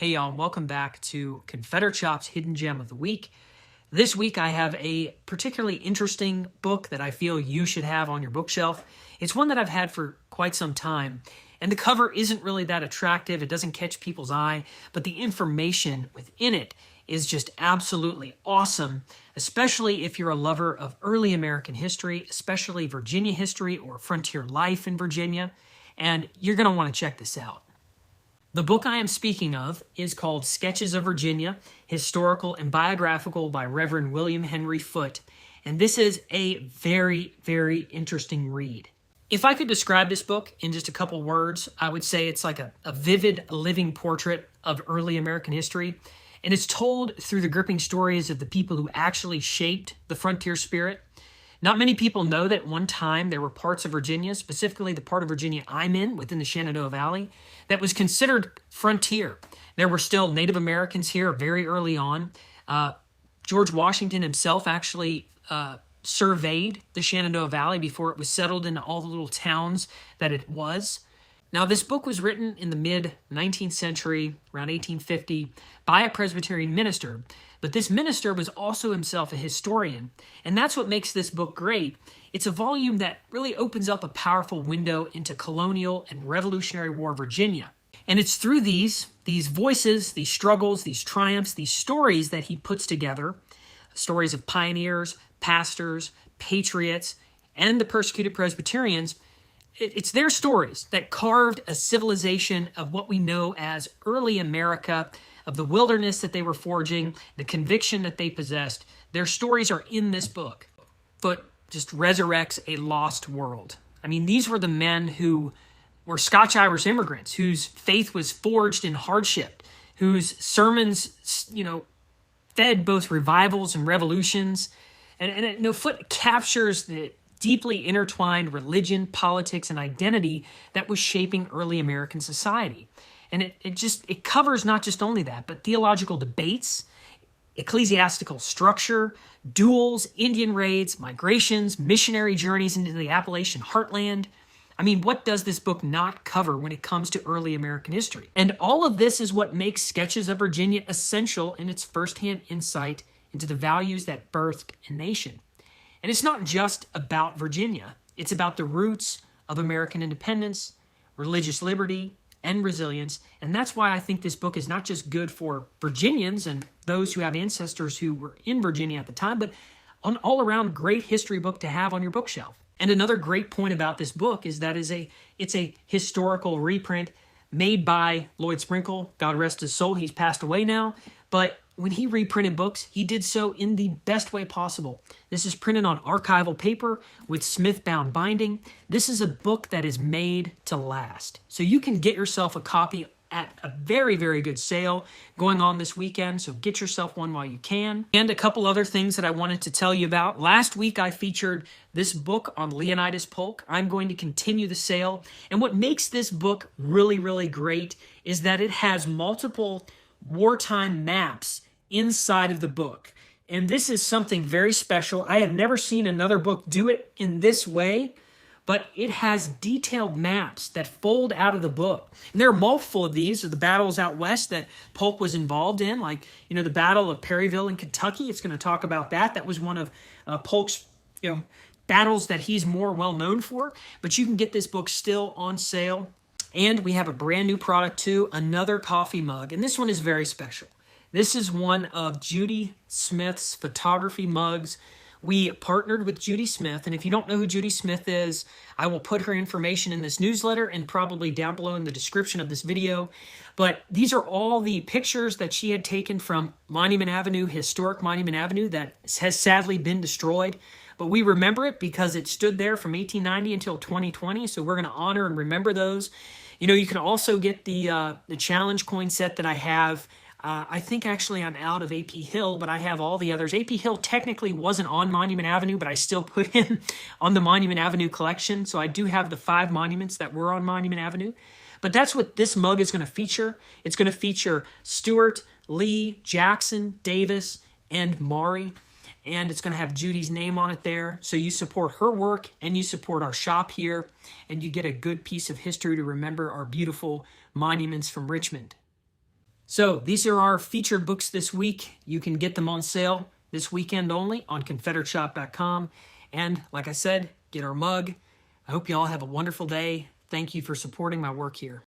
Hey y'all, welcome back to Confederate Shop's Hidden Gem of the Week. This week I have a particularly interesting book that I feel you should have on your bookshelf. It's one that I've had for quite some time, and the cover isn't really that attractive. It doesn't catch people's eye, but the information within it is just absolutely awesome, especially if you're a lover of early American history, especially Virginia history or frontier life in Virginia, and you're going to want to check this out. The book I am speaking of is called Sketches of Virginia, Historical and Biographical by Reverend William Henry Foote, and this is a very, very interesting read. If I could describe this book in just a couple words, I would say it's like a vivid, living portrait of early American history, and it's told through the gripping stories of the people who actually shaped the frontier spirit. Not many people know that at one time there were parts of Virginia, specifically the part of Virginia I'm in, within the Shenandoah Valley, that was considered frontier. There were still Native Americans here very early on. George Washington himself actually surveyed the Shenandoah Valley before it was settled into all the little towns that it was. Now, this book was written in the mid-19th century, around 1850, by a Presbyterian minister. But this minister was also himself a historian, and that's what makes this book great. It's a volume that really opens up a powerful window into colonial and Revolutionary War Virginia. And it's through these voices, these struggles, these triumphs, these stories that he puts together, stories of pioneers, pastors, patriots, and the persecuted Presbyterians. It's their stories that carved a civilization of what we know as early America, of the wilderness that they were forging, the conviction that they possessed. Their stories are in this book. Foote just resurrects a lost world. I mean, these were the men who were Scotch-Irish immigrants, whose faith was forged in hardship, whose sermons, fed both revivals and revolutions. And Foote captures the deeply intertwined religion, politics, and identity that was shaping early American society. And it covers not just only that, but theological debates, ecclesiastical structure, duels, Indian raids, migrations, missionary journeys into the Appalachian heartland. I mean, what does this book not cover when it comes to early American history? And all of this is what makes Sketches of Virginia essential in its firsthand insight into the values that birthed a nation. And it's not just about Virginia. It's about the roots of American independence, religious liberty, and resilience. And that's why I think this book is not just good for Virginians and those who have ancestors who were in Virginia at the time, but an all-around great history book to have on your bookshelf. And another great point about this book is that it's a historical reprint made by Lloyd Sprinkle. God rest his soul, he's passed away now. But when he reprinted books, he did so in the best way possible. This is printed on archival paper with Smith-bound binding. This is a book that is made to last. So you can get yourself a copy at a very, very good sale going on this weekend, so get yourself one while you can. And a couple other things that I wanted to tell you about. Last week I featured this book on Leonidas Pulk. I'm going to continue the sale. And what makes this book really, really great is that it has multiple wartime maps inside of the book. And this is something very special. I have never seen another book do it in this way, but it has detailed maps that fold out of the book. And there are multiple of these of the battles out west that Polk was involved in, like, the Battle of Perryville in Kentucky. It's going to talk about that. That was one of Polk's, battles that he's more well known for. But you can get this book still on sale. And we have a brand new product too, another coffee mug. And this one is very special. This is one of Judy Smith's photography mugs. We partnered with Judy Smith, and if you don't know who Judy Smith is, I will put her information in this newsletter and probably down below in the description of this video. But these are all the pictures that she had taken from Monument Avenue, historic Monument Avenue, that has sadly been destroyed. But we remember it because it stood there from 1890 until 2020, so we're going to honor and remember those. You can also get the challenge coin set that I have. I think actually I'm out of AP Hill, but I have all the others. AP Hill technically wasn't on Monument Avenue, but I still put him on the Monument Avenue collection. So I do have the 5 monuments that were on Monument Avenue. But that's what this mug is going to feature. It's going to feature Stuart, Lee, Jackson, Davis, and Maury. And it's going to have Judy's name on it there. So you support her work and you support our shop here. And you get a good piece of history to remember our beautiful monuments from Richmond. So these are our featured books this week. You can get them on sale this weekend only on ConfederateShop.com. And like I said, get our mug. I hope you all have a wonderful day. Thank you for supporting my work here.